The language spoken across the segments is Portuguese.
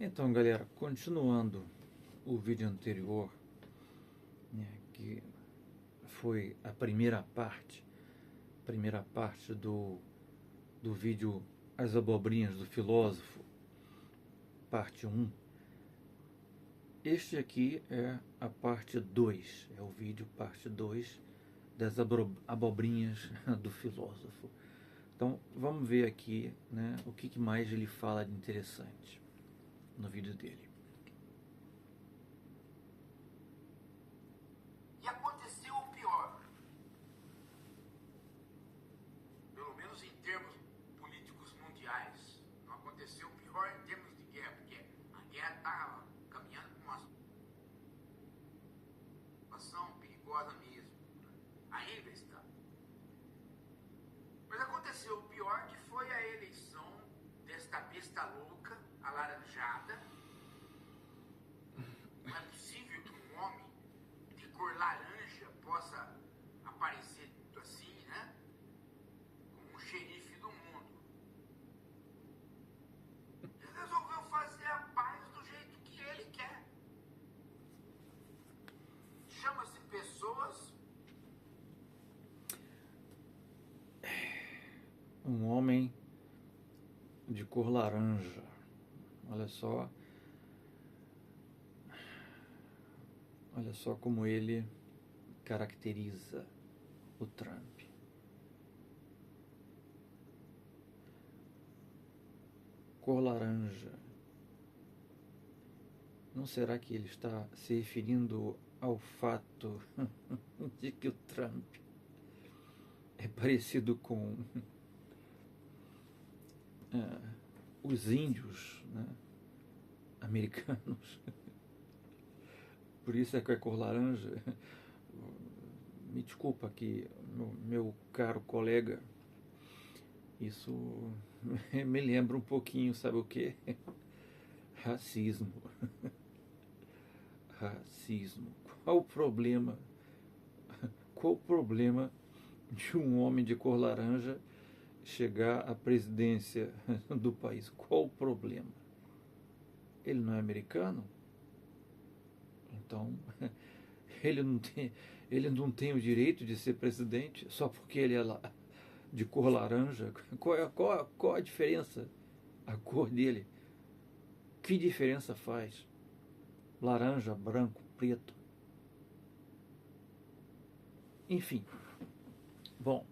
Então, galera, continuando o vídeo anterior, né, que foi a primeira parte do vídeo As Abobrinhas do Filósofo, parte 1. Este aqui é a parte 2, é o vídeo parte 2 das abobrinhas do filósofo. Então, vamos ver aqui, né, o que mais ele fala de interessante no vídeo dele. E aconteceu o pior. Pelo menos em termos políticos mundiais. Não aconteceu o pior em termos de guerra, porque a guerra estava caminhando para uma situação perigosa mesmo. Ainda está. Mas aconteceu o pior, que foi a eleição desta besta louca, alaranjada. Não é possível que um homem de cor laranja possa aparecer assim, né? Como um xerife do mundo. Ele resolveu fazer a paz do jeito que ele quer. Chama-se pessoas. Um homem de cor laranja. Olha só como ele caracteriza o Trump. Cor laranja. Não será que ele está se referindo ao fato de que o Trump é parecido com os índios, né, americanos? Por isso é que é cor laranja. Me desculpa aqui, meu caro colega, isso me lembra um pouquinho, sabe o quê? Racismo. Racismo. Qual o problema? Qual o problema de um homem de cor laranja chegar à presidência do país? Qual o problema? Ele não é americano? Então, ele não tem o direito de ser presidente só porque ele é de cor laranja? Qual a diferença? A cor dele? Que diferença faz? Laranja, branco, preto? Enfim. Bom.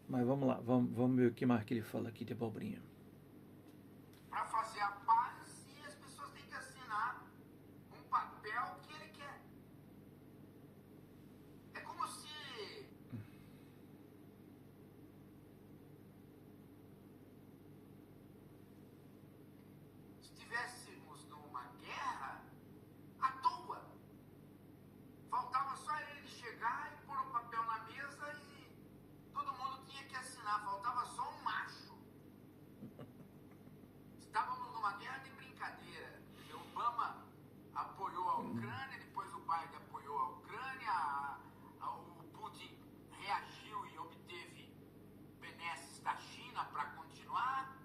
Mas vamos lá, vamos ver o que mais que ele fala aqui de abobrinha. Para fazer a paz, e as pessoas têm que assinar um papel que ele quer. É como se estivéssemos numa guerra à toa. Faltava só ele chegar e pôr o papel na mesa e todo mundo tinha que assinar. Faltava só um macho. Estávamos numa guerra de brincadeira. O Obama apoiou a Ucrânia, depois o Biden apoiou a Ucrânia, o Putin reagiu e obteve benesses da China para continuar.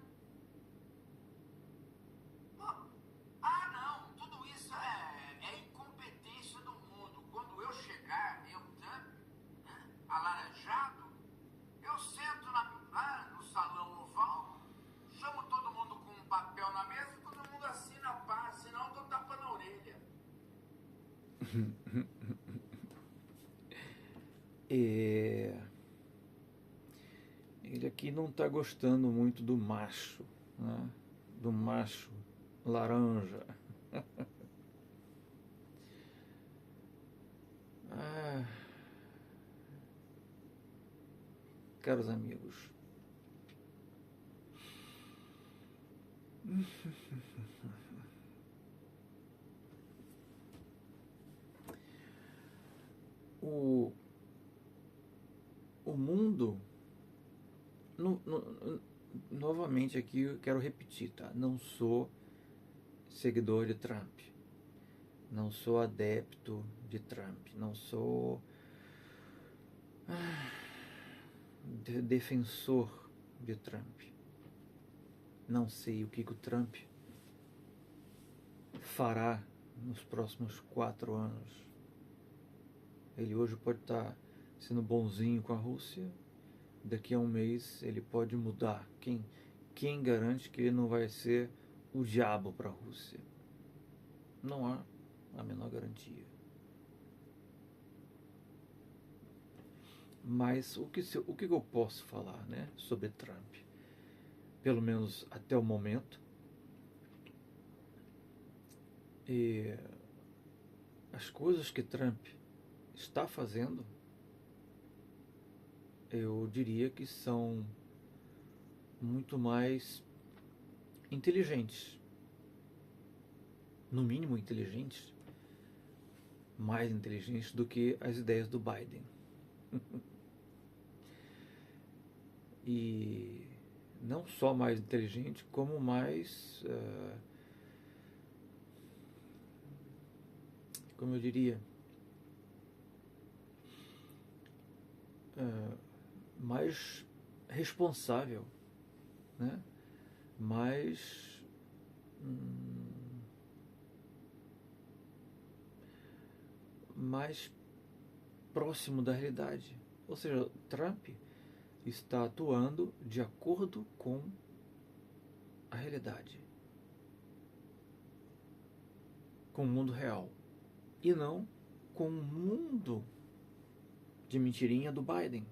Não, tudo isso é incompetência do mundo. Quando eu chegar, eu, né, alaranjado, eu sento lá no salão oval, chamo todo mundo com um papel na mesa e todo mundo assina a paz, senão eu tô tapando a orelha. Ele aqui não está gostando muito do macho, né? Do macho laranja. Caros amigos, o mundo, novamente aqui eu quero repetir, tá? Não sou seguidor de Trump, não sou adepto de Trump, não sou defensor de Trump. Não sei o que o Trump fará nos próximos 4 anos. Ele hoje pode estar sendo bonzinho com a Rússia, daqui a um mês ele pode mudar. Quem garante que ele não vai ser o diabo para a Rússia? Não há a menor garantia. Mas o que eu posso falar, né, sobre Trump? Pelo menos até o momento. E as coisas que Trump está fazendo, eu diria que são muito mais inteligentes. No mínimo inteligentes. Mais inteligentes do que as ideias do Biden. E não só mais inteligente, como mais, como eu diria, mais responsável, né? Mais próximo da realidade. Ou seja, Trump está atuando de acordo com a realidade, com o mundo real, e não com o mundo de mentirinha do Biden.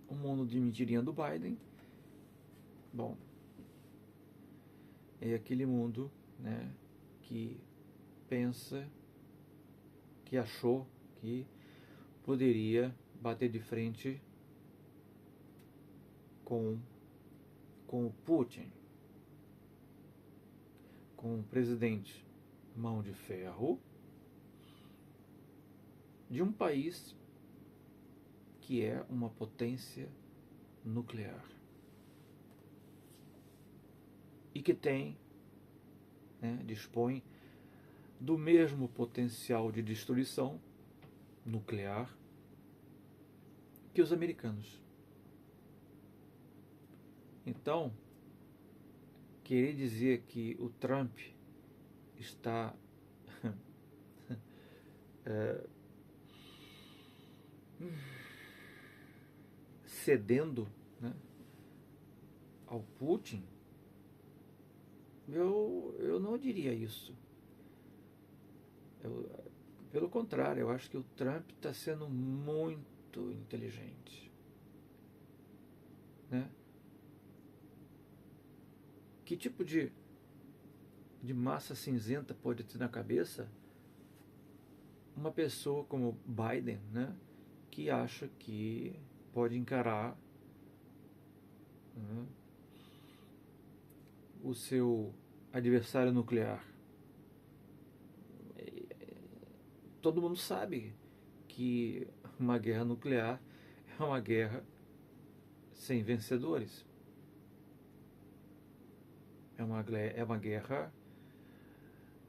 O mundo de mentirinha do Biden, bom, é aquele mundo, né, que pensa, que achou que poderia bater de frente com o Putin, com o presidente mão de ferro de um país que é uma potência nuclear e que tem, né, dispõe do mesmo potencial de destruição nuclear que os americanos. Então, querer dizer que o Trump está cedendo, né, ao Putin, eu não diria isso. Pelo contrário, eu acho que o Trump está sendo muito inteligente, né? Que tipo de massa cinzenta pode ter na cabeça uma pessoa como Biden, né, que acha que pode encarar, né, o seu adversário nuclear? Todo mundo sabe que uma guerra nuclear é uma guerra sem vencedores. É uma guerra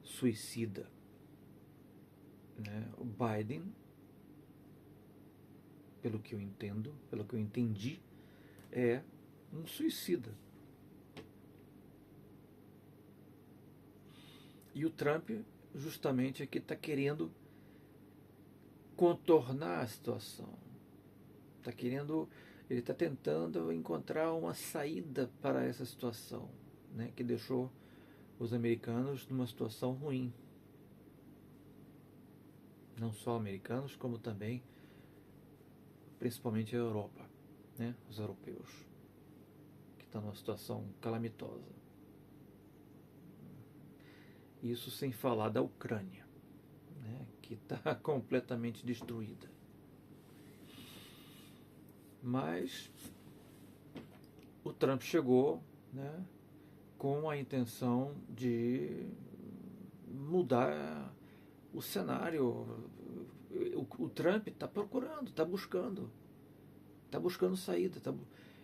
suicida, né? O Biden, pelo que eu entendo, pelo que eu entendi, é um suicida. E o Trump, justamente, é que está querendo contornar a situação. Ele está tentando encontrar uma saída para essa situação, né, que deixou os americanos numa situação ruim. Não só americanos, como também, principalmente a Europa, né, os europeus, que estão numa situação calamitosa. Isso sem falar da Ucrânia, né, que está completamente destruída. Mas o Trump chegou, né, com a intenção de mudar o cenário. O Trump está procurando, está buscando saída.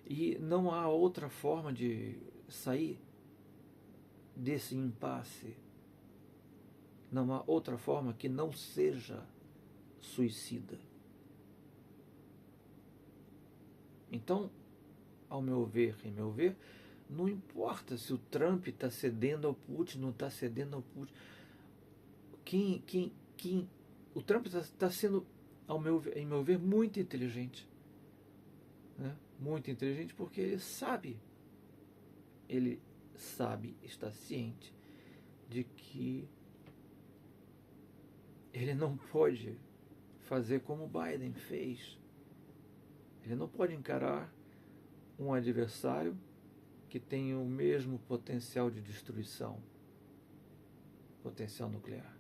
E não há outra forma de sair desse impasse. Não há outra forma que não seja suicida. Então, ao meu ver, em meu ver, não importa se o Trump está cedendo ao Putin, não está cedendo ao Putin. O Trump está sendo, em meu ver, muito inteligente. Né? Muito inteligente porque ele sabe, está ciente de que ele não pode fazer como o Biden fez. Ele não pode encarar um adversário que tem o mesmo potencial de destruição, potencial nuclear.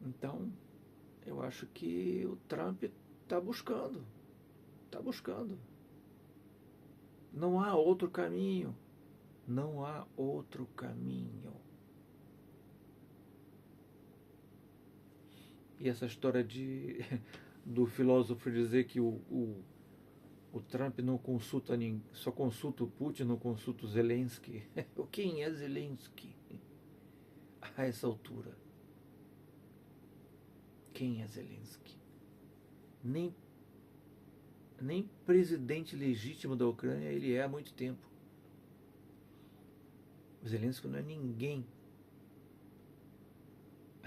Então, eu acho que o Trump está buscando. Não há outro caminho. Não há outro caminho. E essa história do filósofo dizer que o Trump não consulta ninguém, só consulta o Putin, não consulta o Zelensky. Quem é Zelensky? A essa altura. Quem é Zelensky? Nem presidente legítimo da Ucrânia ele é há muito tempo. O Zelensky não é ninguém.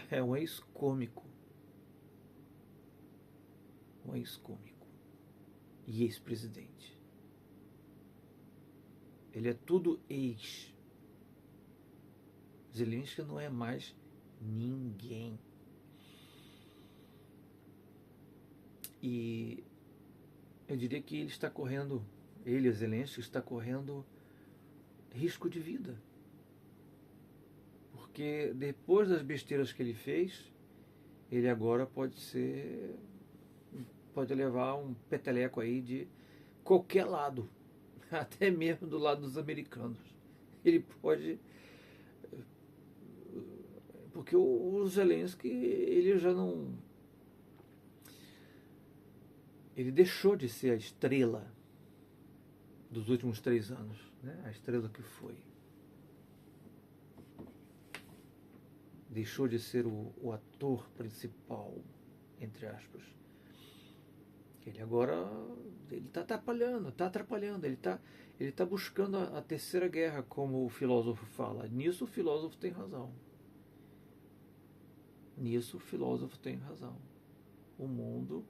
É um ex-cômico. Um ex-cômico. E ex-presidente. Ele é tudo ex. Zelensky não é mais ninguém. E eu diria que ele, Zelensky, está correndo risco de vida. Porque depois das besteiras que ele fez, ele agora pode levar um peteleco aí de qualquer lado, até mesmo do lado dos americanos. Ele pode... Porque o Zelensky, ele já não... Ele deixou de ser a estrela dos últimos 3 anos, né? A estrela que foi. Deixou de ser o ator principal, entre aspas. Ele agora está atrapalhando, ele tá buscando a terceira guerra, como o filósofo fala. Nisso o filósofo tem razão. O mundo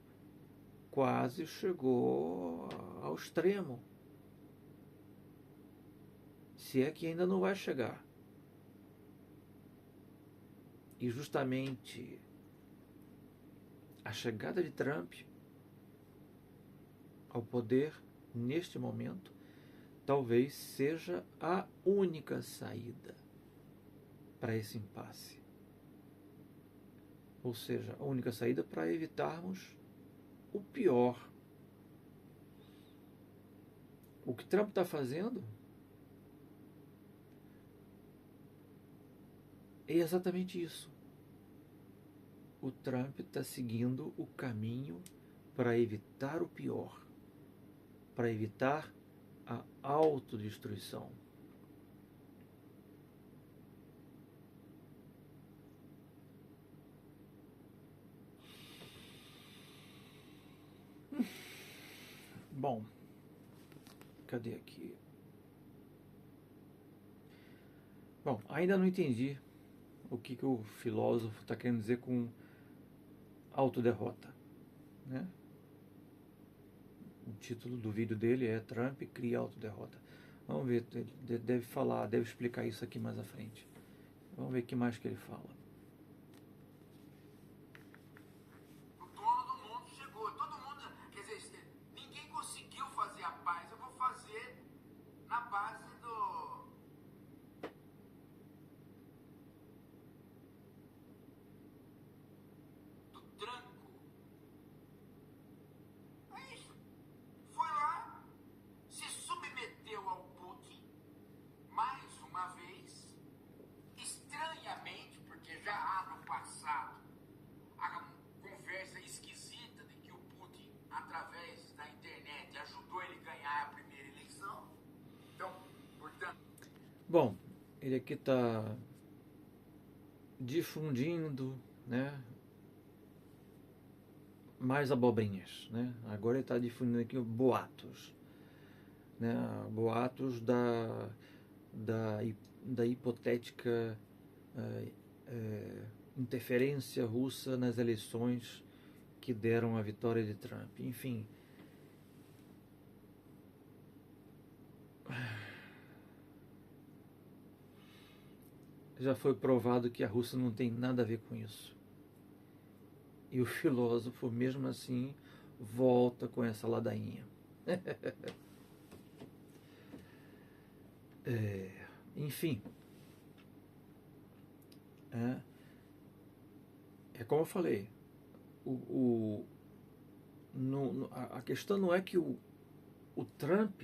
quase chegou ao extremo. Se é que ainda não vai chegar. E justamente a chegada de Trump ao poder neste momento talvez seja a única saída para esse impasse. Ou seja, a única saída para evitarmos o pior. O que Trump está fazendo é exatamente isso. O Trump está seguindo o caminho para evitar o pior, para evitar a autodestruição. Bom, cadê aqui? Bom, ainda não entendi o que o filósofo está querendo dizer com autoderrota, né? O título do vídeo dele é Trump cria autoderrota. Vamos ver, ele deve explicar isso aqui mais à frente. Vamos ver o que mais que ele fala. O dono do mundo chegou, todo mundo, quer dizer, ninguém conseguiu fazer a paz. Eu vou fazer na base do tranco. É isso. Foi lá, se submeteu ao Putin, mais uma vez, estranhamente, porque já há no passado a conversa esquisita de que o Putin, através da internet, ajudou ele a ganhar a primeira eleição. Então, portanto... Bom, ele aqui está difundindo, né, mais abobrinhas, né? Agora ele está difundindo aqui boatos, né? Boatos da hipotética interferência russa nas eleições que deram a vitória de Trump. Enfim, já foi provado que a Rússia não tem nada a ver com isso. E o filósofo, mesmo assim, volta com essa ladainha. Enfim, é como eu falei, a questão não é que o Trump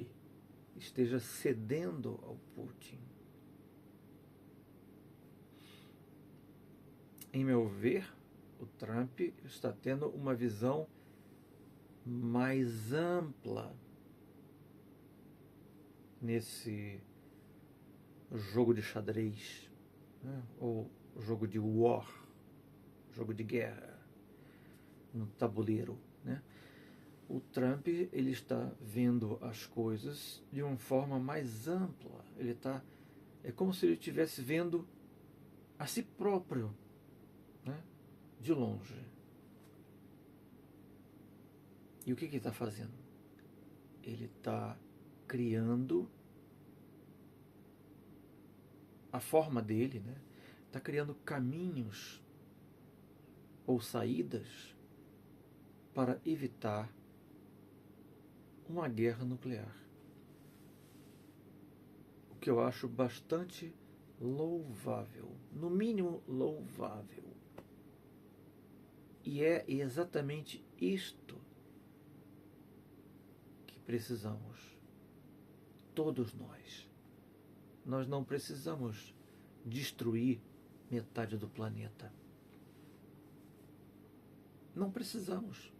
esteja cedendo ao Putin. Em meu ver, o Trump está tendo uma visão mais ampla nesse jogo de xadrez, né? Ou jogo de war, jogo de guerra, no tabuleiro, né? O Trump, ele está vendo as coisas de uma forma mais ampla. É como se ele estivesse vendo a si próprio, né? De longe. E o que ele está fazendo? Ele está criando a forma dele, né? Está criando caminhos ou saídas para evitar uma guerra nuclear. O que eu acho bastante louvável, no mínimo louvável. E é exatamente isto que precisamos, todos nós. Nós não precisamos destruir metade do planeta. Não precisamos.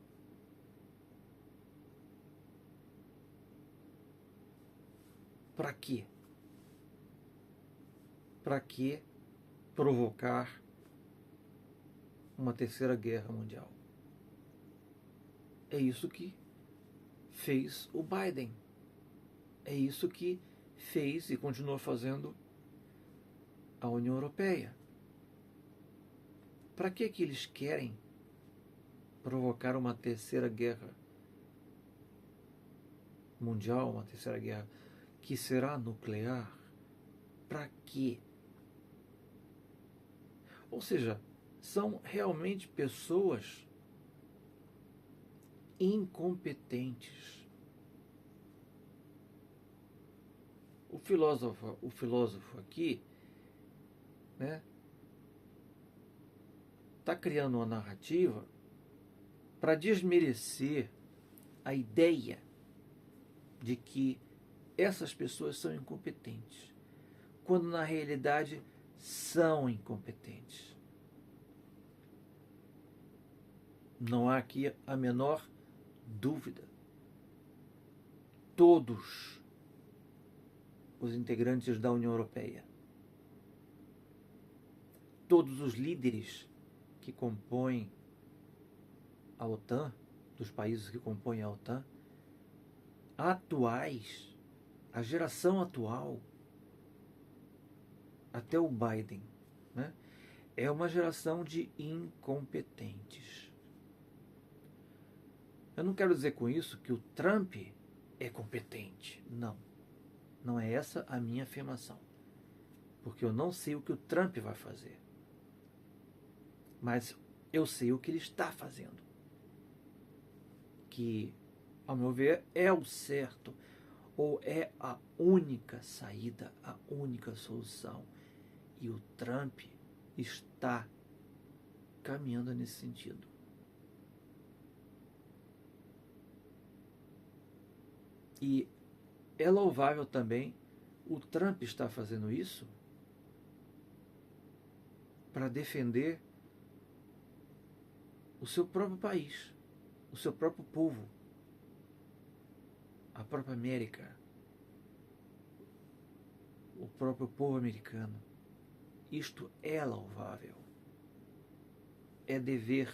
Para quê? Para que provocar uma terceira guerra mundial? É isso que fez o Biden. É isso que fez e continua fazendo a União Europeia. Para que eles querem provocar uma terceira guerra mundial, uma terceira guerra que será nuclear? Para quê? Ou seja, são realmente pessoas incompetentes. O filósofo aqui, né, está criando uma narrativa para desmerecer a ideia de que essas pessoas são incompetentes, quando na realidade são incompetentes. Não há aqui a menor dúvida. Todos os integrantes da União Europeia, todos os líderes que compõem a OTAN, dos países que compõem a OTAN, atuais, a geração atual, até o Biden, né, é uma geração de incompetentes. Eu não quero dizer com isso que o Trump é competente. Não. Não é essa a minha afirmação. Porque eu não sei o que o Trump vai fazer. Mas eu sei o que ele está fazendo. Que, ao meu ver, é o certo. Ou é a única saída, a única solução. E o Trump está caminhando nesse sentido. E é louvável também o Trump estar fazendo isso para defender o seu próprio país, o seu próprio povo, a própria América, o próprio povo americano. Isto é louvável. É dever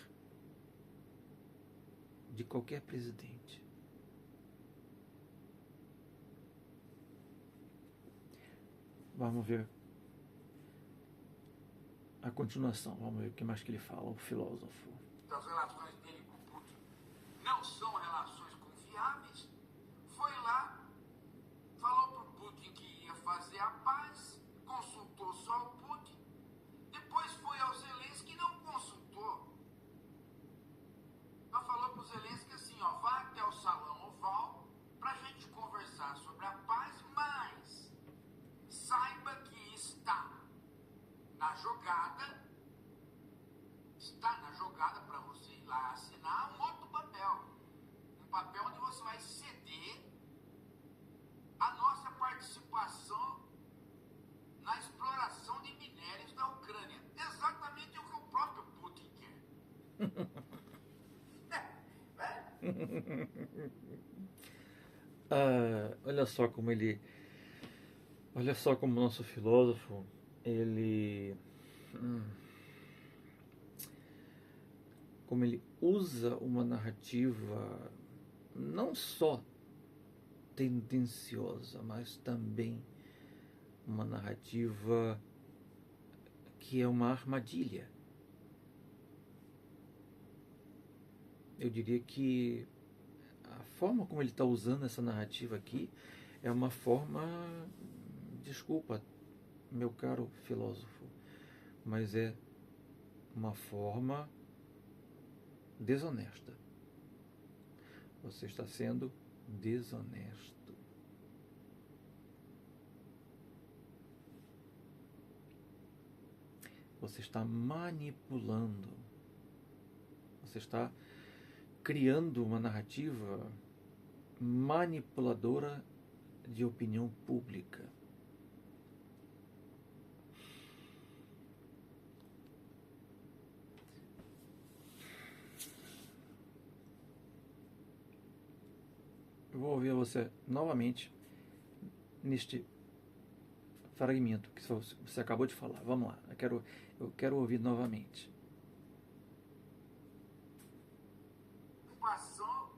de qualquer presidente. Vamos ver a continuação, vamos ver o que mais que ele fala, o filósofo. As relações dele com Putin não são relações confiáveis. Foi lá, falou para o Putin que ia fazer a paz, consultou só o Putin, depois foi ao Zelensky e não consultou. Só falou para o Zelensky assim, ó, vá até o Salão Oval para a gente conversar sobre a paz, mas saiba que está na jogada para você ir lá assinar um outro papel. Um papel onde você vai ceder a nossa participação na exploração de minérios da Ucrânia. Exatamente o que o próprio Putin quer. Olha só como ele... Olha só como o nosso filósofo, ele... como ele usa uma narrativa não só tendenciosa, mas também uma narrativa que é uma armadilha. Eu diria que a forma como ele está usando essa narrativa aqui é uma forma, desculpa, meu caro filósofo, mas é uma forma desonesta. Você está sendo desonesto. Você está manipulando. Você está criando uma narrativa manipuladora de opinião pública. Eu vou ouvir você novamente neste fragmento que você acabou de falar. Vamos lá, eu quero ouvir novamente. Participação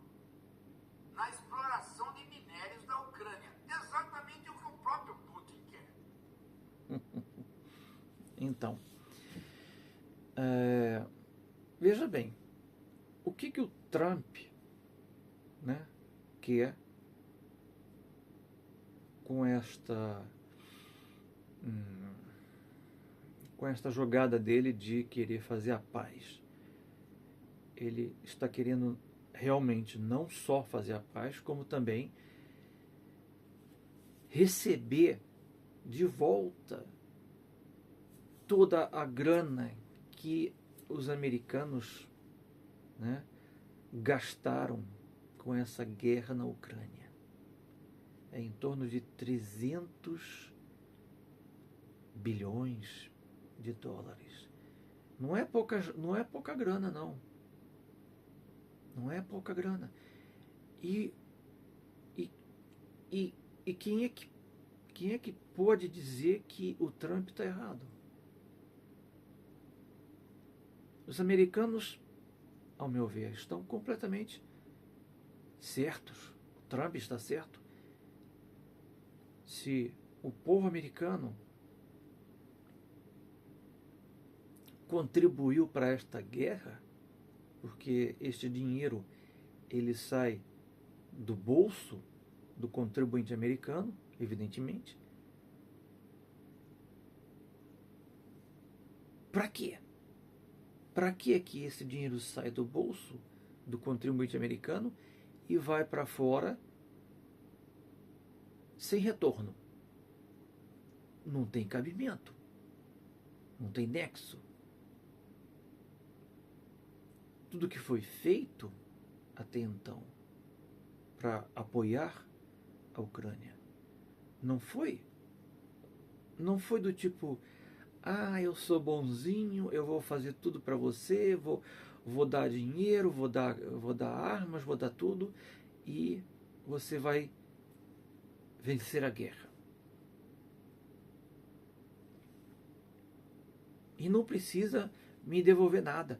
na exploração de minérios da Ucrânia. Exatamente o que o próprio Putin quer. Então, veja bem, o que o Trump, né, quer com esta jogada dele de querer fazer a paz. Ele está querendo realmente não só fazer a paz, como também receber de volta toda a grana que os americanos, né, gastaram com essa guerra na Ucrânia. É em torno de 300 bilhões de dólares. Não é pouca grana, não. Não é pouca grana. E quem é que pode dizer que o Trump está errado? Os americanos, ao meu ver, estão completamente certos. O Trump está certo. Se o povo americano contribuiu para esta guerra, porque este dinheiro ele sai do bolso do contribuinte americano, evidentemente. Para quê? Para que é que esse dinheiro sai do bolso do contribuinte americano e vai para fora sem retorno? Não tem cabimento. Não tem nexo. Tudo que foi feito até então para apoiar a Ucrânia não foi do tipo, eu sou bonzinho, eu vou fazer tudo para você, vou dar dinheiro, vou dar armas, vou dar tudo e você vai vencer a guerra. E não precisa me devolver nada.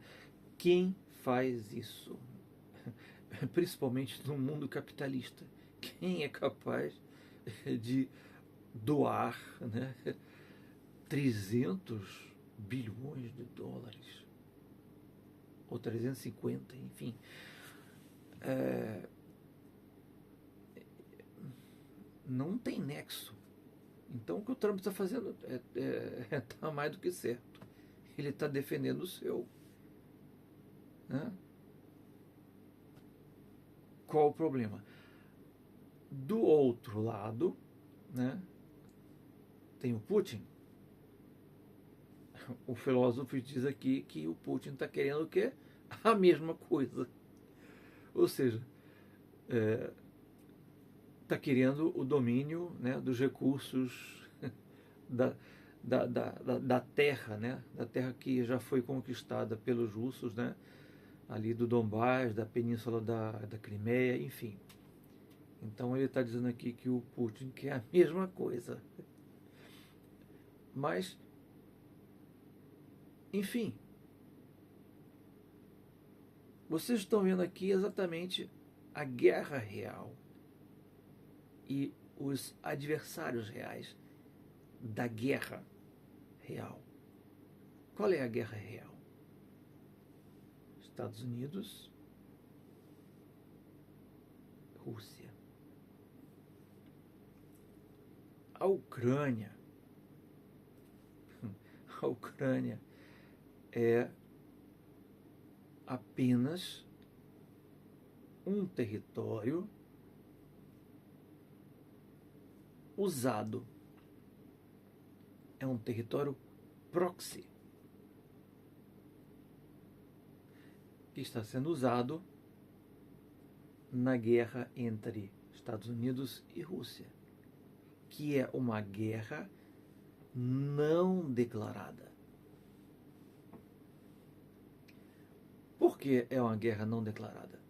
Quem faz isso? principalmente no mundo capitalista. Quem é capaz de doar, né, 300 bilhões de dólares? Ou 350, enfim. Não tem nexo. Então o que o Trump está fazendo está mais do que certo. Ele está defendendo o seu. Né? Qual o problema? Do outro lado, né, tem o Putin. O filósofo diz aqui que o Putin está querendo o quê? A mesma coisa. Ou seja, está querendo o domínio, né, dos recursos da terra, né, da terra que já foi conquistada pelos russos, né, ali do Donbás, da península da Crimeia, enfim. Então ele está dizendo aqui que o Putin quer a mesma coisa. Mas, enfim, vocês estão vendo aqui exatamente a guerra real e os adversários reais da guerra real. Qual é a guerra real? Estados Unidos, Rússia. A Ucrânia é apenas um território usado. É um território proxy que está sendo usado na guerra entre Estados Unidos e Rússia, que é uma guerra não declarada. Por que é uma guerra não declarada?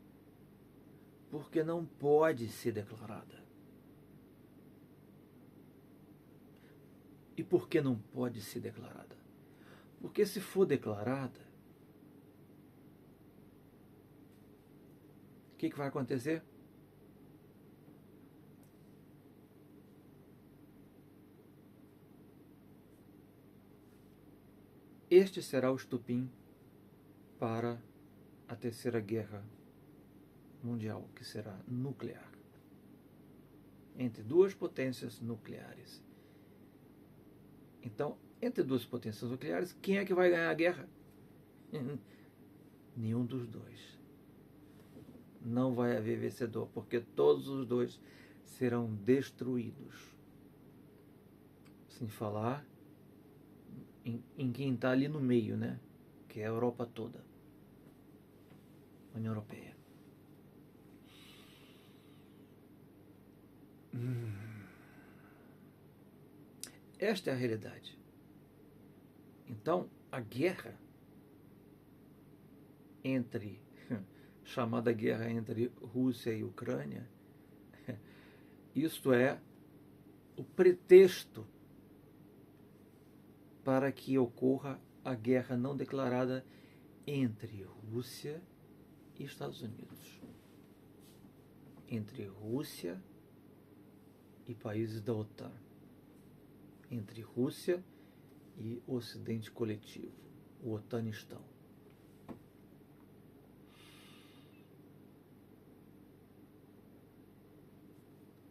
Porque não pode ser declarada. E por que não pode ser declarada? Porque se for declarada, o que vai acontecer? Este será o estopim para a Terceira Guerra Mundial, que será nuclear, entre duas potências nucleares. Então, entre duas potências nucleares, quem é que vai ganhar a guerra? Nenhum dos dois. Não vai haver vencedor, porque todos os dois serão destruídos. Sem falar em quem está ali no meio, né? Que é a Europa toda. A União Europeia. Esta é a realidade. Então, a guerra chamada guerra entre Rússia e Ucrânia, isto é o pretexto para que ocorra a guerra não declarada entre Rússia e Estados Unidos. Entre Rússia e países da OTAN. Entre Rússia e Ocidente coletivo, o Otanistão.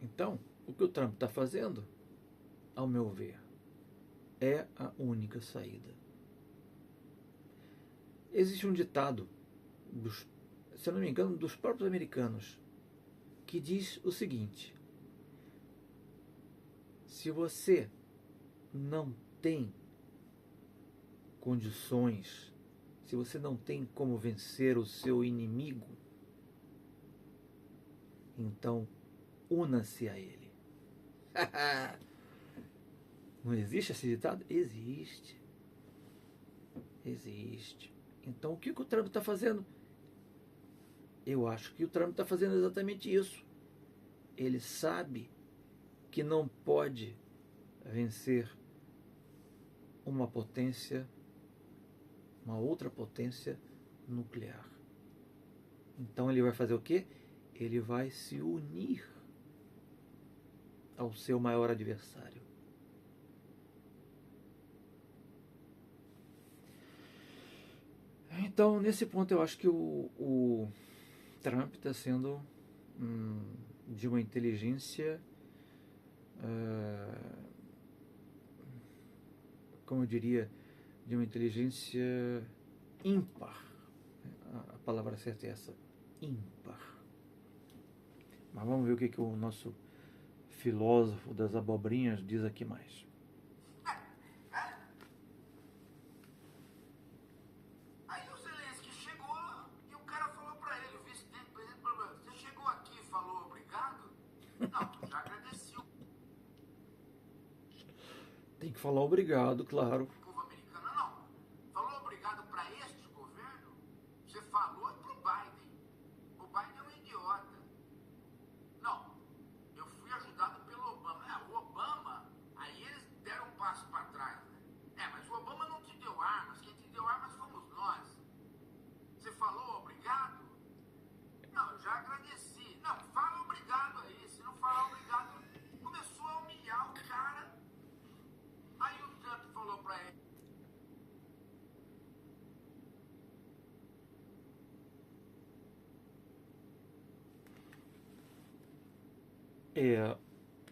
Então, o que o Trump está fazendo, ao meu ver, é a única saída. Existe um ditado, se eu não me engano, dos próprios americanos, que diz o seguinte: se você não tem condições, se você não tem como vencer o seu inimigo, então una-se a ele. Não existe esse ditado? Existe. Existe. Então o que o Trump está fazendo? Eu acho que o Trump está fazendo exatamente isso. Ele sabe que não pode vencer uma potência, uma outra potência nuclear. Então ele vai fazer o quê? Ele vai se unir ao seu maior adversário. Então, nesse ponto, eu acho que o Trump está sendo de uma inteligência, como eu diria, de uma inteligência ímpar. A palavra certa é essa, ímpar. Mas vamos ver o que o nosso filósofo das abobrinhas diz aqui mais. Aí o Zelensky chegou e o cara falou pra ele, o vice-presidente, você chegou aqui e falou obrigado? Não, já agradeci o Tem que falar obrigado, claro. povo americano. Não, falou obrigado pra este governo? Você falou pro Biden. O Biden é um idiota. Não, eu fui ajudado pelo Obama. O Obama, aí eles deram um passo pra trás, né? Mas o Obama não te deu armas, quem te deu armas fomos nós. Você falou obrigado? Não, eu já agradeci. Não, fala obrigado aí. Se não falar obrigado, começou a humilhar o cara. Aí o Trump falou pra ele.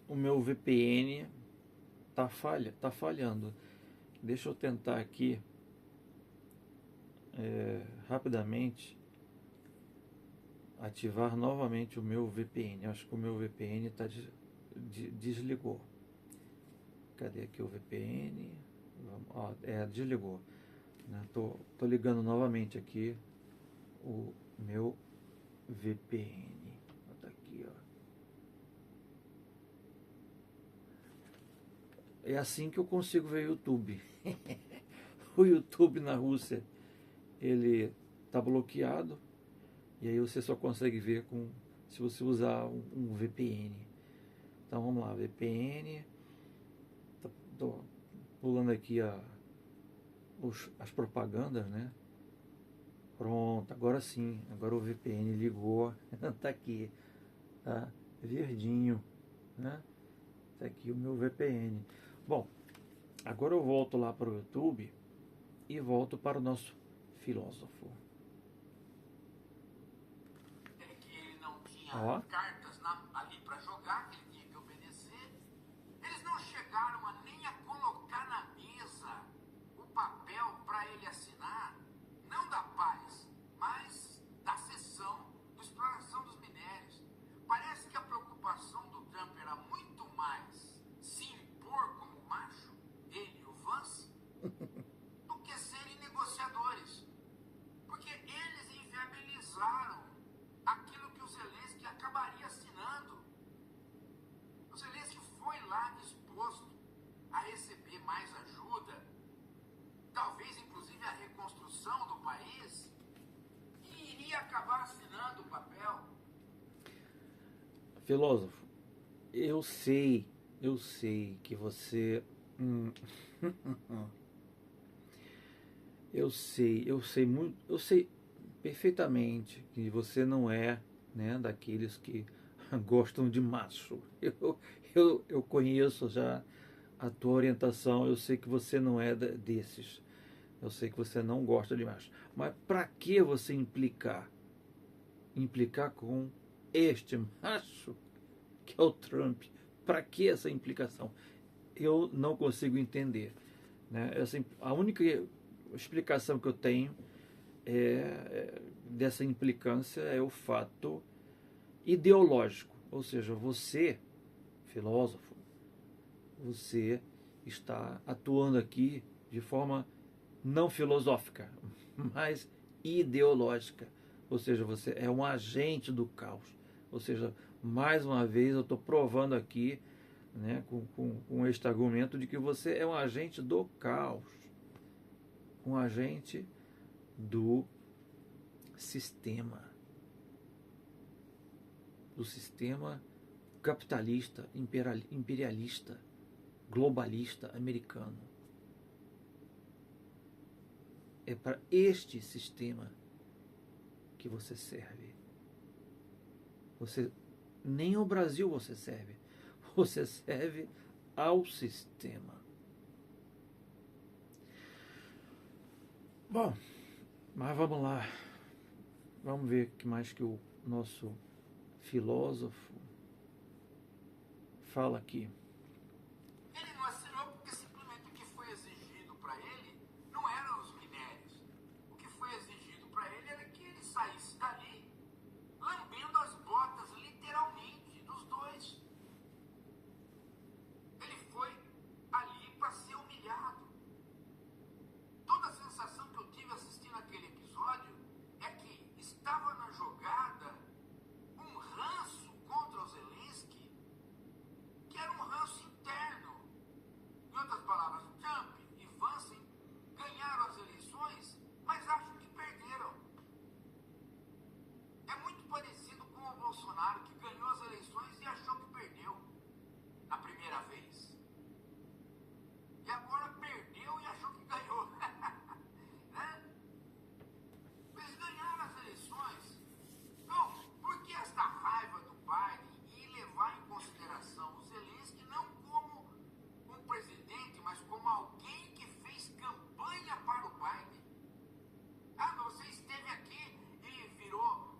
O meu VPN tá falhando. Deixa eu tentar aqui rapidamente ativar novamente o meu VPN. Acho que o meu VPN desligou. Cadê aqui o VPN? Desligou. Né? Tô ligando novamente aqui o meu VPN. Tá aqui, ó. É assim que eu consigo ver o YouTube. O YouTube na Rússia, ele tá bloqueado. E aí você só consegue ver se você usar um VPN. Então vamos lá, VPN. Tô pulando aqui as propagandas, né? Pronto, agora sim. Agora o VPN ligou. Tá aqui, tá? Verdinho, né? Tá aqui o meu VPN. Bom, agora eu volto lá para o YouTube e volto para o nosso filósofo. Que ele não tinha Ó. cartas ali pra jogar, que ele tinha que obedecer. Eles não chegaram nem a colocar na mesa o papel pra ele assinar, não da paz, mas da cessão, da exploração dos minérios. Parece que a preocupação do Trump era muito mais se impor como macho, ele e o Vance, do que serem negociadores. Porque eles inviabilizaram aquilo que o Zelensky acabaria assinando. O Zelensky foi lá disposto a receber mais ajuda, talvez inclusive a reconstrução do país, e iria acabar assinando o papel. Filósofo, eu sei que você. Eu sei perfeitamente que você não é, né, daqueles que gostam de macho. Eu conheço já a tua orientação, eu sei que você não é desses. Eu sei que você não gosta de macho. Mas para que você implicar com este macho que é o Trump? Para que essa implicação? Eu não consigo entender, né? A única explicação que eu tenho dessa implicância é o fato ideológico, ou seja, você, filósofo, você está atuando aqui de forma não filosófica, mas ideológica, ou seja, você é um agente do caos, ou seja, mais uma vez eu estou provando aqui, né, com este argumento de que você é um agente do caos, um agente do sistema capitalista, imperialista, globalista americano. É para este sistema que você serve. Você nem ao Brasil você serve. Você serve ao sistema. Bom, mas vamos lá. Vamos ver o que mais que o nosso filósofo fala aqui. Ele não assinou porque simplesmente o que foi exigido para ele não eram os minérios. O que foi exigido para ele era que ele saísse dali lambendo as botas, literalmente, dos dois. Ele foi ali para ser humilhado. Toda a sensação que eu tive assistindo aquele episódio é que estava na jogada um ranço contra o Zelensky, que era um ranço interno. Em outras palavras, Trump e Vance ganharam as eleições, mas acham que perderam. É muito parecido com o Bolsonaro, que ganhou as eleições e achou que perdeu na primeira vez. E agora perdeu e achou que ganhou. Né? Eles ganharam as eleições. Então, por que esta raiva do Biden e levar em consideração o Zelensky não como um presidente, mas como alguém que fez campanha para o Biden? Ah, mas você esteve aqui e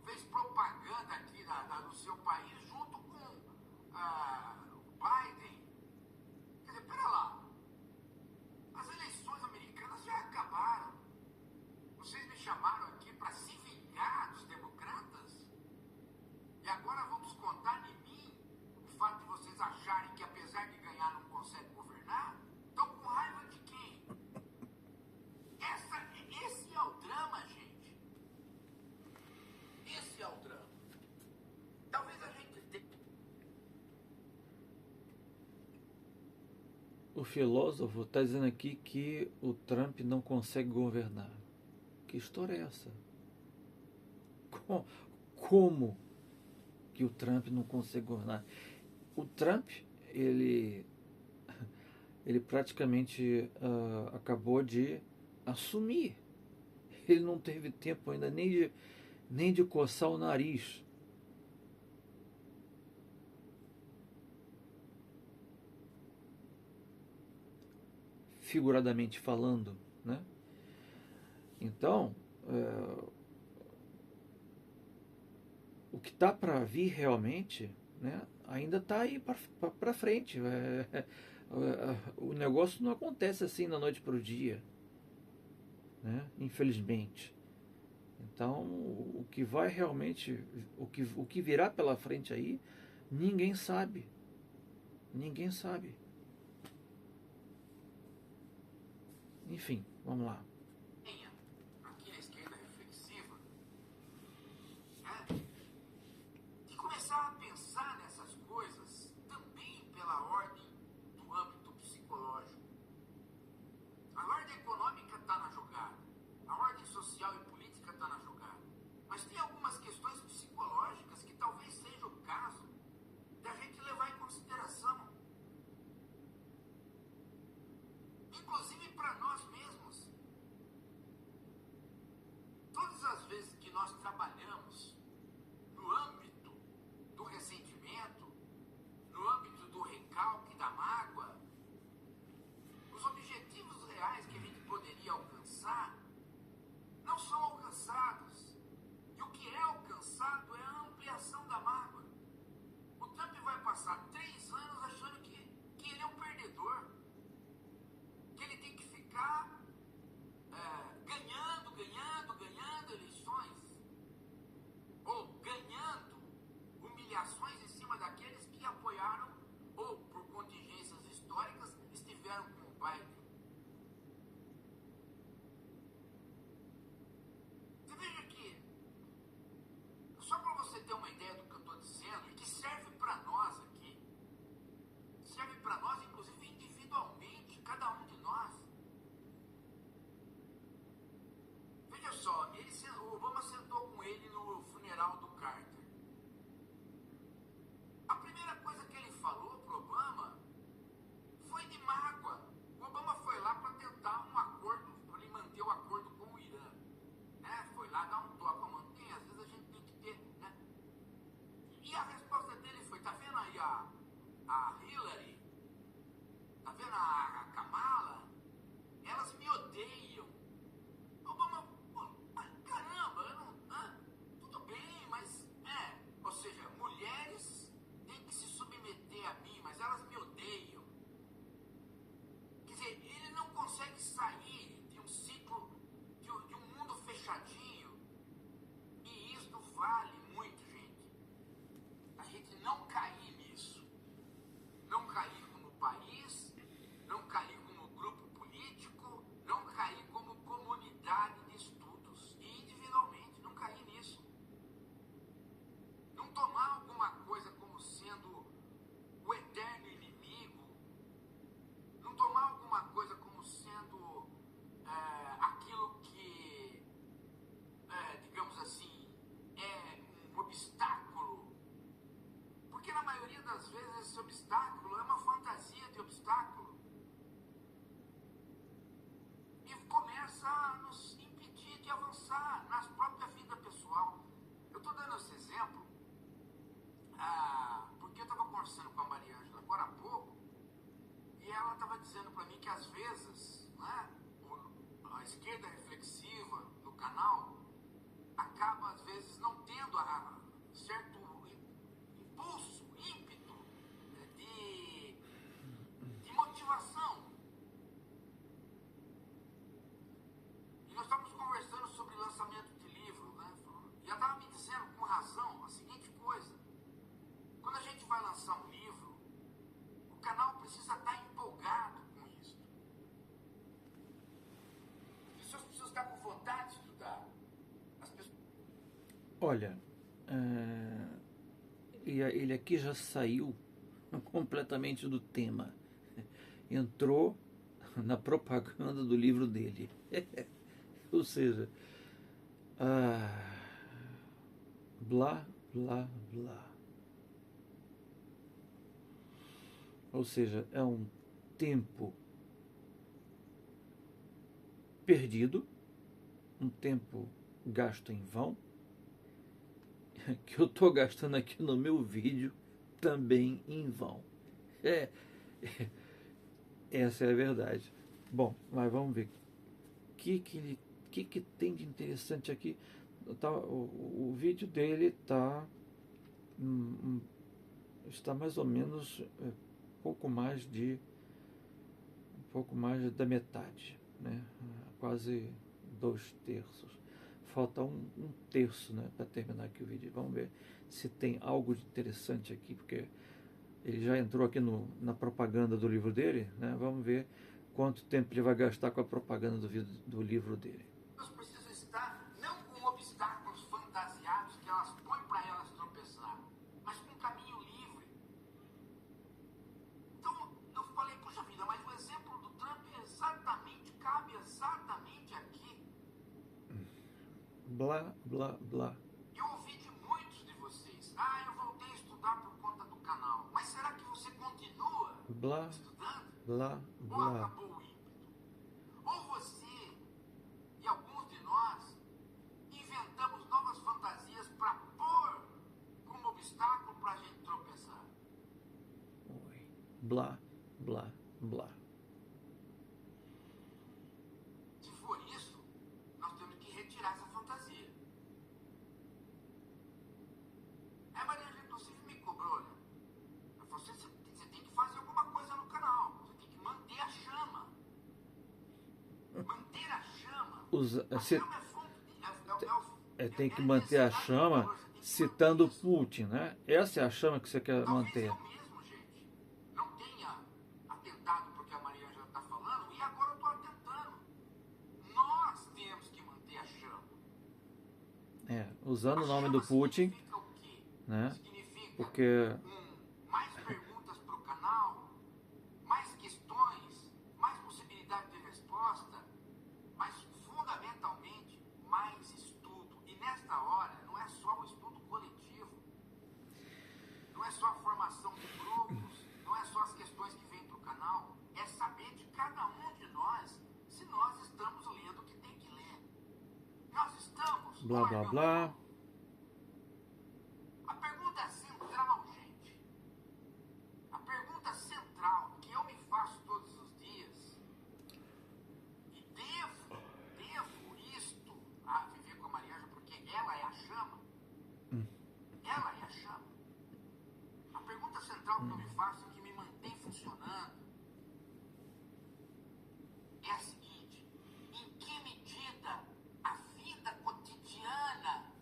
fez propaganda aqui do seu país junto com o Biden. Quer dizer, pera lá. As eleições americanas já acabaram. Vocês me chamaram aqui para se vingar dos democratas? E agora vão descontar em mim o fato de vocês acharem que, apesar de ganhar, não conseguem governar? Estão com raiva de quem? Esse é o drama, gente. Esse é o drama. Talvez a gente tenha... O filósofo está dizendo aqui que o Trump não consegue governar. Que história é essa? Como que o Trump não consegue governar? O Trump, ele praticamente acabou de assumir. Ele não teve tempo ainda nem de coçar o nariz. Figuradamente falando, né? Então, o que está para vir realmente, né, ainda está aí para frente. O negócio não acontece assim da noite para o dia, né? Infelizmente. Então, o que vai realmente, o que virá pela frente aí, ninguém sabe. Ninguém sabe. Enfim, vamos lá. Aqui na esquerda reflexiva, né? E começar a pensar nessas coisas também pela ordem do âmbito psicológico. A ordem econômica está na jogada, a ordem social e política está na jogada, mas tem algumas questões psicológicas que talvez seja o caso da gente levar em consideração, inclusive para nós mesmos. Todas as vezes que nós trabalhamos no âmbito do ressentimento, no âmbito do recalque, da mágoa, os objetivos reais que a gente poderia alcançar não são alcançados. E o que é alcançado é a ampliação da mágoa. O Trump vai passar 3 anos achando que ele é um perdedor, que ele tem que ficar ganhando eleições, ou ganhando humilhações em cima daqueles que apoiaram ou por contingências históricas estiveram com o Biden. Você veja que, só para você ter uma ideia do que eu estou dizendo, e que serve para nós aqui, serve para nós, inclusive individualmente, cada um de nós. Veja só, o Obama sentou com ele no funeral do Carter. A primeira coisa que ele falou pro Obama foi de mágoa. O Obama foi lá para tentar um acordo, para ele manter o acordo com o Irã, né? Foi lá dar um toque a manter, às vezes a gente tem que ter, né? E vale muito, gente, a gente não cair nisso. Não cair como país, não cair como grupo político, não cair como comunidade de estudos e individualmente, não cair nisso. Não tomar alguma coisa como sendo o eterno inimigo, não tomar alguma coisa como sendo aquilo que, digamos assim, é um obstáculo, porque na maioria das vezes esse obstáculo é uma fantasia de obstáculo e começa a nos impedir de avançar na própria vida pessoal. Eu estou dando esse exemplo porque eu estava conversando com a Maria Ângela agora há pouco e ela estava dizendo para mim que às vezes, né, a esquerda reflexiva no canal acaba às vezes não tendo certo impulso, ímpeto de motivação. E nós estávamos conversando sobre lançamento de livro, né? E ela estava me dizendo com razão a seguinte coisa: quando a gente vai lançar um livro, o canal precisa estar empolgado com isso. As pessoas precisam estar com vontade de estudar. As pessoas... Olha, ele aqui já saiu completamente do tema. Entrou na propaganda do livro dele. Ou seja, blá, blá, blá. Ou seja, é um tempo perdido, um tempo gasto em vão, que eu estou gastando aqui no meu vídeo também em vão. Essa é a verdade. Bom, mas vamos ver o que tem de interessante aqui. O vídeo dele está mais ou menos pouco mais da metade, né? Quase 2/3. Falta um terço, né, para terminar aqui o vídeo. Vamos ver se tem algo de interessante aqui, porque ele já entrou aqui na propaganda do livro dele, né? Vamos ver quanto tempo ele vai gastar com a propaganda do livro dele. Elas precisam estar não com obstáculos fantasiados que elas põem para elas tropeçar, mas com um caminho livre. Então, eu falei, puxa vida, mas o exemplo do Trump cabe exatamente aqui. Blá, blá, blá. Eu ouvi de muitos de vocês, eu voltei a estudar por conta do canal. Mas será que você continua Blá, estudando? blá, Ou blá. acabou o ímpeto? Ou você e alguns de nós inventamos novas fantasias para pôr como obstáculo para a gente tropeçar? Blá, blá, blá. Se for isso, nós temos que retirar essa fantasia. Maria Ângela, inclusive, me cobrou, né? Ela falou, você tem que fazer alguma coisa no canal. Você tem que manter a chama. Manter a chama. A chama é fonte tem que manter a chama citando Putin, né? Essa é a chama que você quer manter. Talvez eu mesmo, gente, não tenha atentado porque a Maria Ângela está falando, e agora eu estou atentando. Nós temos que manter a chama. Usando o nome do Putin, né? Porque mais perguntas para o canal, mais questões, mais possibilidade de resposta, mas fundamentalmente mais estudo. E nesta hora não é só o estudo coletivo, não é só a formação de grupos, não é só as questões que vêm para o canal, é saber de cada um de nós se nós estamos lendo o que tem que ler. Nós estamos. blá, blá, blá. A pergunta central, gente, a pergunta central que eu me faço todos os dias, e devo isto a viver com a Maria Ângela, porque ela é a chama, ela é a chama. A pergunta central que eu me faço e que me mantém funcionando é a seguinte: em que medida a vida cotidiana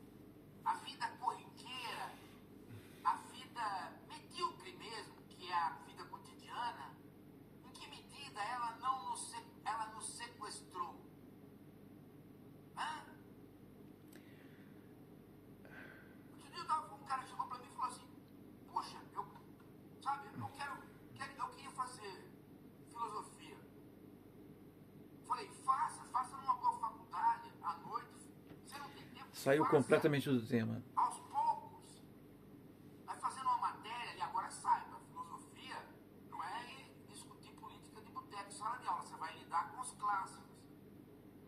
saiu faça completamente do tema. aos poucos. Vai fazendo uma matéria, e agora saiba, filosofia não é discutir política de boteco, sala de aula. Você vai lidar com os clássicos.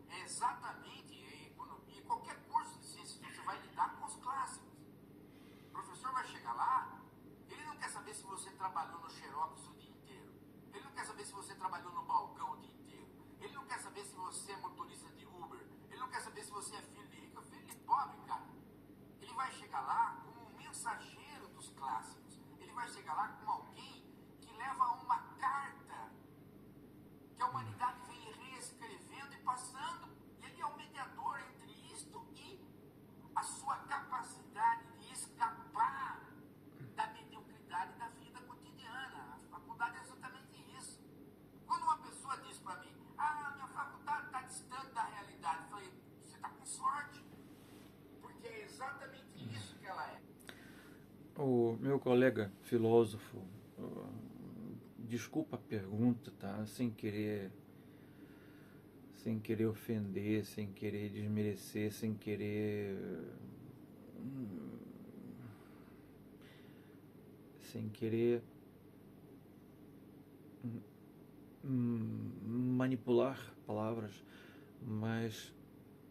É exatamente, economia, qualquer curso de ciência, você vai lidar com os clássicos. O professor vai chegar lá, ele não quer saber se você trabalhou no Xerox o dia inteiro. Ele não quer saber se você trabalhou no balcão o dia inteiro. Ele não quer saber se você é motorista de Uber. Ele não quer saber se você é filho de rico ou filho de pobre, cara. Ele vai chegar lá como um mensageiro dos clássicos. Ele vai chegar lá como alguém que leva uma carta que a humanidade vem reescrevendo e passando. Ele é o mediador entre isto e a sua capacidade de escapar da mediocridade da vida cotidiana. A faculdade é exatamente isso. Quando uma pessoa diz para mim, minha faculdade está distante da realidade, eu falei, você está com sorte, porque é exatamente isso que ela é. O meu colega filósofo, desculpa a pergunta, tá? Sem querer ofender, sem querer desmerecer, sem querer manipular palavras, mas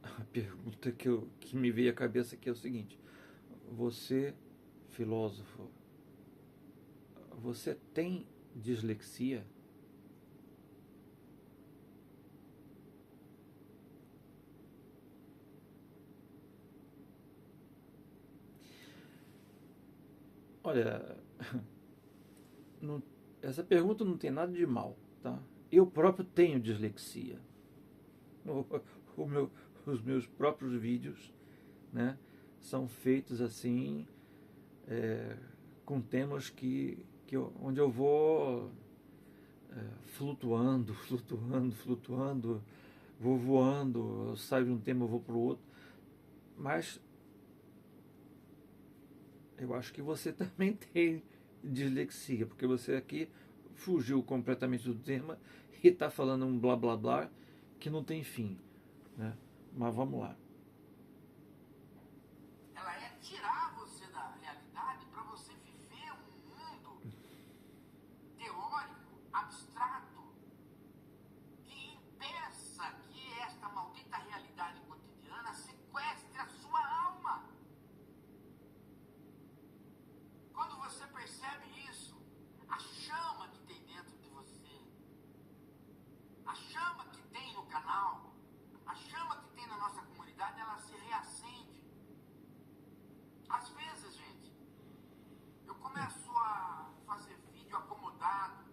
a pergunta que me veio à cabeça aqui é o seguinte: você, filósofo, você tem dislexia? Olha, essa pergunta não tem nada de mal, tá? Eu próprio tenho dislexia. Os meus próprios vídeos, né, são feitos assim, com temas onde eu vou flutuando, vou voando, eu saio de um tema, eu vou para o outro, mas eu acho que você também tem dislexia, porque você aqui fugiu completamente do tema e está falando um blá blá blá que não tem fim, né? Mas vamos lá. Ela é tirar você da realidade para você viver um mundo teórico, abstrato, que impeça que esta maldita realidade cotidiana sequestre a sua alma. Quando você percebe isso, a chama que tem dentro de você, a chama que tem no canal, a chama que tem na nossa comunidade, ela se reacende. Às vezes, gente, eu começo a fazer vídeo acomodado,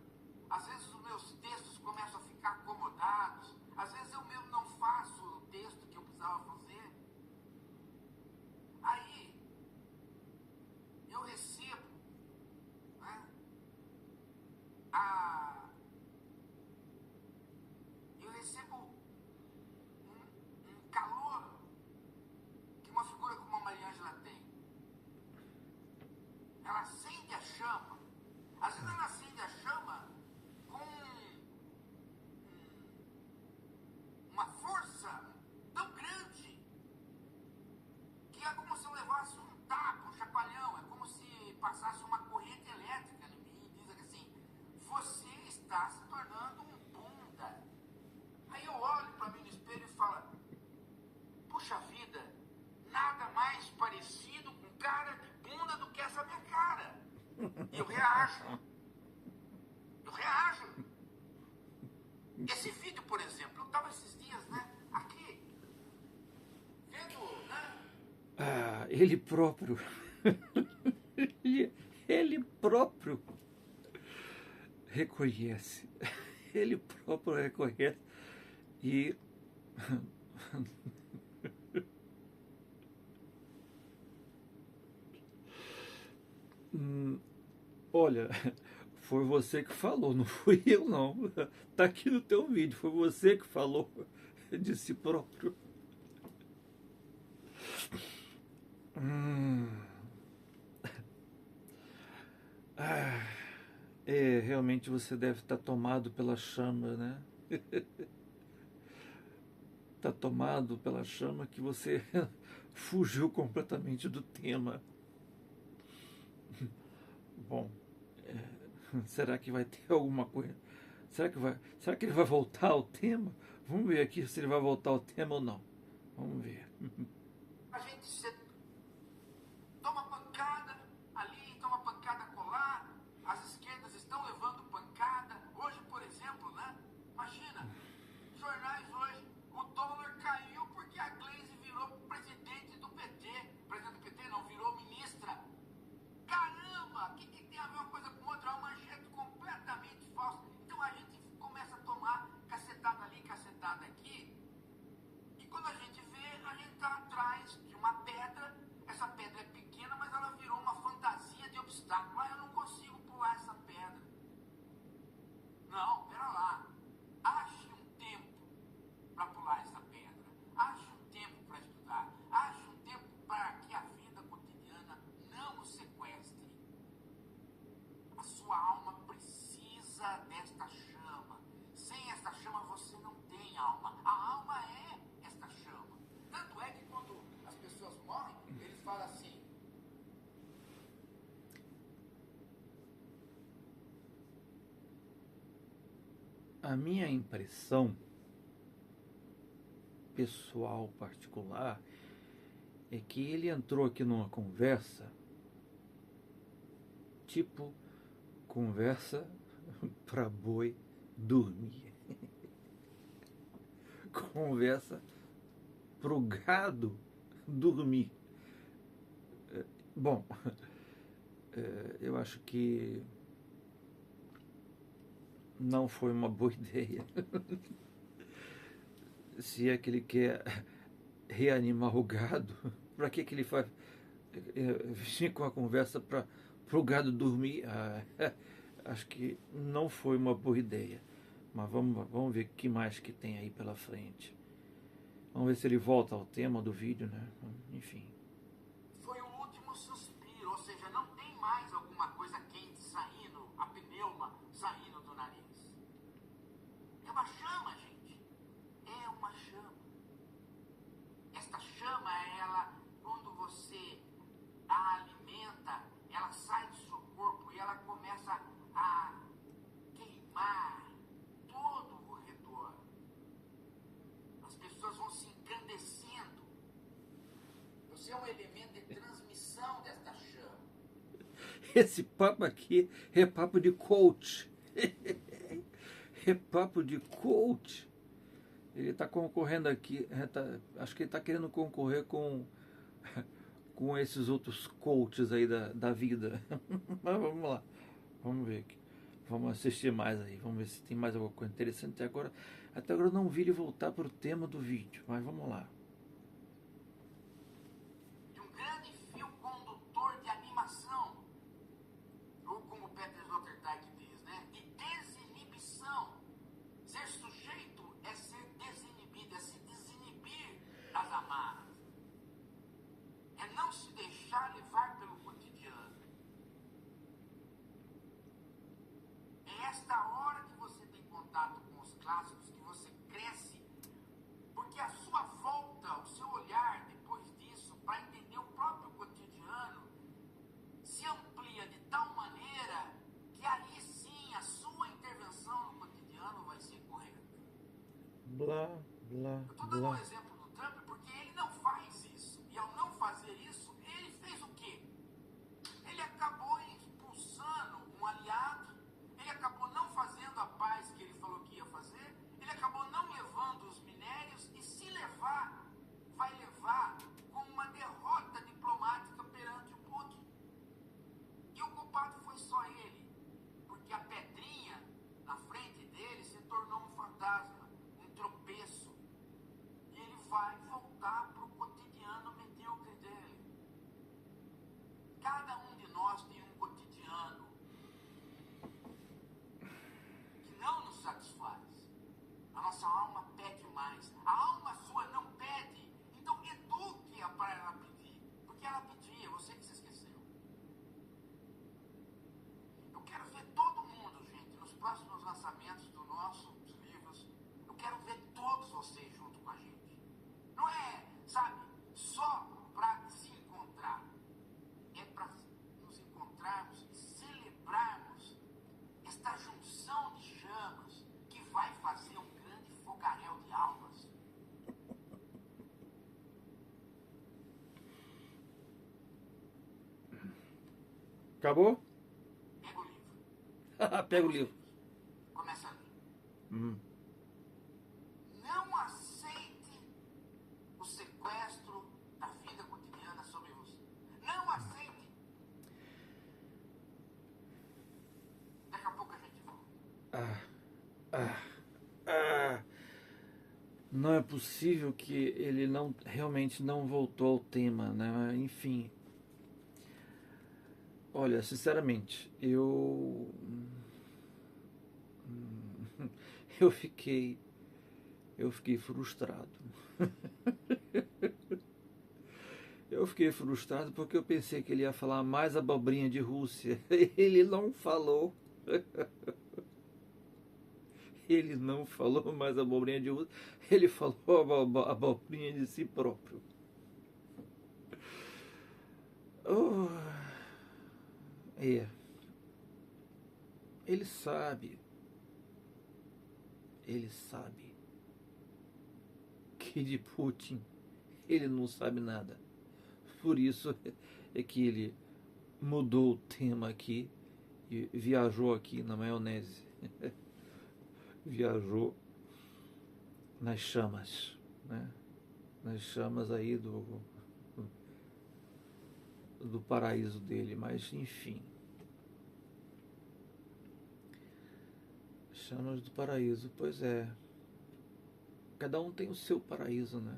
às vezes os meus textos começam a ficar acomodados, às vezes eu mesmo não faço o texto que eu precisava fazer. Aí, eu recebo, né, um calor que uma figura como a Maria Ângela tem. Ela acende a chama. Às vezes ela acende a chama com uma força tão grande que é como se eu levasse um tapa, um chacoalhão, é como se passasse uma corrente elétrica em mim e diz assim, você está se tornando um bunda. Aí eu olho para mim no espelho e falo, puxa vida, nada mais parecido com cara de bunda do que essa minha cara. E eu reajo. Esse vídeo, por exemplo, eu estava esses dias, né, aqui, vendo, né? Ele próprio, ele próprio reconhece, ele próprio reconhece e olha, foi você que falou, não fui eu não. Tá aqui no teu vídeo, foi você que falou de si próprio. Realmente você deve estar tomado pela chama, né? Está tomado pela chama que você fugiu completamente do tema. Bom, será que vai ter alguma coisa? Será que ele vai voltar ao tema? Vamos ver aqui se ele vai voltar ao tema ou não. Vamos ver. A gente toma pancada ali, toma pancada colar, as esquerdas estão levando pancada. Hoje, por exemplo, né? Imagina, jornais hoje, o dólar caiu porque a Gleisi virou presidente do PT. Presidente do PT não, virou ministra. Caramba, o que tem a ver uma coisa com outra? É uma manchete completamente falsa. Então a gente começa a tomar cacetada ali, cacetada aqui. E quando a gente vê, a gente está atrás de uma pedra. Essa pedra é pequena, mas ela virou uma fantasia de obstáculo. Ah, eu não consigo pular essa pedra. Não, pera lá. Ache um tempo para pular essa pedra. Ache um tempo para estudar. Ache um tempo para que a vida cotidiana não o sequestre. A sua alma precisa desta chama. Sem esta chama você não tem alma. A alma é esta chama. Tanto é que quando as pessoas morrem, eles falam assim: A minha impressão pessoal, particular, é que ele entrou aqui numa conversa, tipo conversa para boi dormir. Conversa pro gado dormir. Bom, eu acho que não foi uma boa ideia. Se é que ele quer reanimar o gado, para que ele faz vir com a conversa para o gado dormir? Acho que não foi uma boa ideia. Mas vamos ver o que mais que tem aí pela frente. Vamos ver se ele volta ao tema do vídeo, né? Enfim. foi o último suspiro, ou seja, não tem mais alguma coisa quente saindo, a pneuma saindo do nariz. É uma chama, gente. É uma chama. Esta chama, ela, quando você a alimenta, ela sai do seu corpo e ela começa a queimar todo o redor. As pessoas vão se engrandecendo. Você é um elemento de transmissão desta chama. Esse papo aqui é papo de coach. É papo de coach. Ele está concorrendo aqui, acho que ele está querendo concorrer com esses outros coaches aí da vida. Mas vamos lá, vamos ver aqui. Vamos assistir mais aí, vamos ver se tem mais alguma coisa interessante. Até agora eu não vi ele voltar para o tema do vídeo, mas vamos lá. De um grande fio condutor de animação, ou como Peter Sloterdijk diz, né? De desinibição. Ser sujeito é ser desinibido, é se desinibir das amarras. É não se deixar levar pelo cotidiano. É esta hora que você tem contato com os clássicos, que você cresce, porque a sua volta, o seu olhar depois disso, para entender o próprio cotidiano, se amplia de tal maneira que aí sim a sua intervenção no cotidiano vai ser correta. Blá, blá, Eu estou dando um blá. exemplo do Trump porque ele não faz isso. E ao não fazer isso, ele fez o quê? Ele acabou expulsando um aliado, ele acabou não fazendo esta junção de chamas que vai fazer um grande fogaréu de almas. Acabou? Pega o livro. Pega o livro. Começa a ler. Hum. Não aceite o sequestro da vida cotidiana sobre você. Não aceite. Daqui a pouco a gente volta. Não é possível que ele realmente não voltou ao tema, né? Enfim. Olha, sinceramente, eu fiquei frustrado. Eu fiquei frustrado porque eu pensei que ele ia falar mais abobrinha de Rússia. Ele não falou. Ele não falou mais abobrinha de Rússia. Ele falou abobrinha de si próprio. Oh, ele sabe que de Putin ele não sabe nada. Por isso é que ele mudou o tema aqui e viajou aqui na maionese. Viajou nas chamas, né? Nas chamas aí do paraíso dele, mas enfim. Chamas do paraíso, pois é. Cada um tem o seu paraíso, né?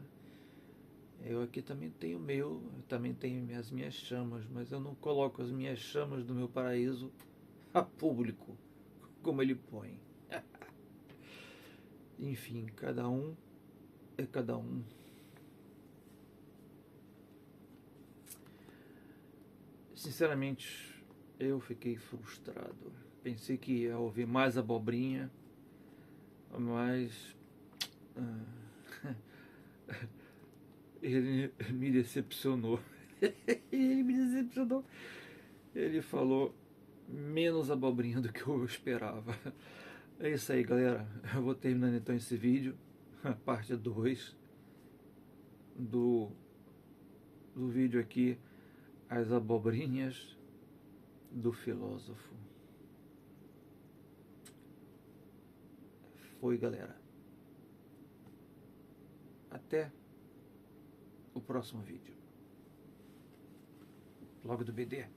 Eu aqui também tenho o meu, eu também tenho as minhas chamas, mas eu não coloco as minhas chamas do meu paraíso a público, como ele põe. Enfim, cada um é cada um. Sinceramente, eu fiquei frustrado. Pensei que ia ouvir mais abobrinha, mas ele me decepcionou. Ele me decepcionou. Ele falou menos abobrinha do que eu esperava. É isso aí, galera. Eu vou terminando então esse vídeo, a parte 2 do vídeo aqui, as abobrinhas do filósofo. Foi, galera. Até o próximo vídeo. Blog do BD.